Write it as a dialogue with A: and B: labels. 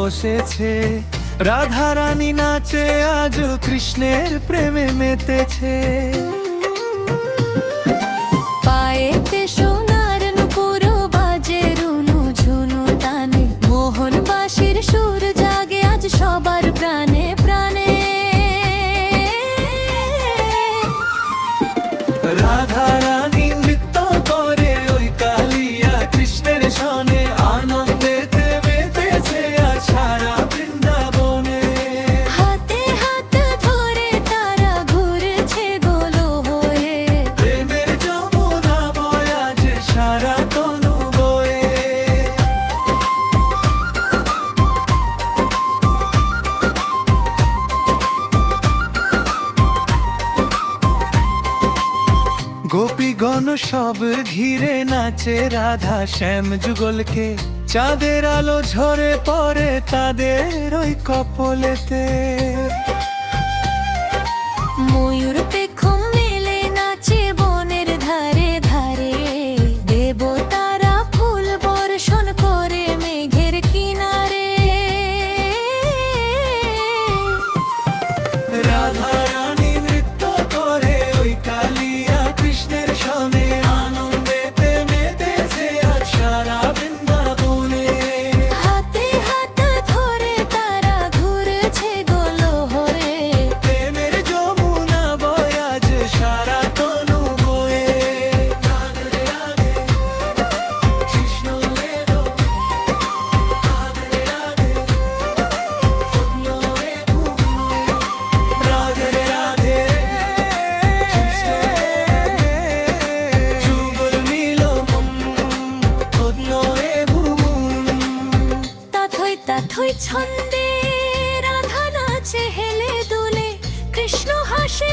A: বসেছে। রাধা রানী নাচে আজ কৃষ্ণের প্রেমে মেতেছে।
B: পায়েতে সোনার নূপুর বাজে রুনু ঝুনু টানে, মোহন বাঁশির সুর জাগে আজ সবার প্রাণে প্রাণে।
A: রাধা রানী নৃত্য করে ওই কালিয়া কৃষ্ণের সনে, আনন্দেতে মেতেছে আজ সারা বৃন্দাবনে।
B: হাতে হাত ধরে তারা ঘুরছে গোলো হয়ে,
A: প্রেমের যমুনা বয় আজ সারা তনু বয়ে। গোপীগণ সব ঘিরে নাচে রাধা শ্যাম যুগলকে, চাঁদের আলো ঝরে পড়ে তাদের ওই কপলেতে।
B: ময়ূর পেখম মেলে নাচে বনের ধারে ধারে, দেবতারা ফুল বর্ষণ করে মেঘের কিনারে।
A: রাধা রানী নৃত্য করে ওই কালিয়া কৃষ্ণের সনে, আনন্দেতে মেতেছে আজ সারা বৃন্দাবনে।
B: হাতে হাত ধরে তারা ঘুরছে গোলো হয়ে,
A: প্রেমের যমুনা বয় আজ সারা তনু বয়ে। রাধে রাধে কৃষ্ণ এলো, রাধে রাধে শুকনো রে ঘুমনো। রাধে রাধে কৃষ্ণ যুগল মিলো শুকনো রে ঘুমনো।
B: তাথই ছন্দে রাধা নাচে হেলে দুলে, কৃষ্ণ হাসে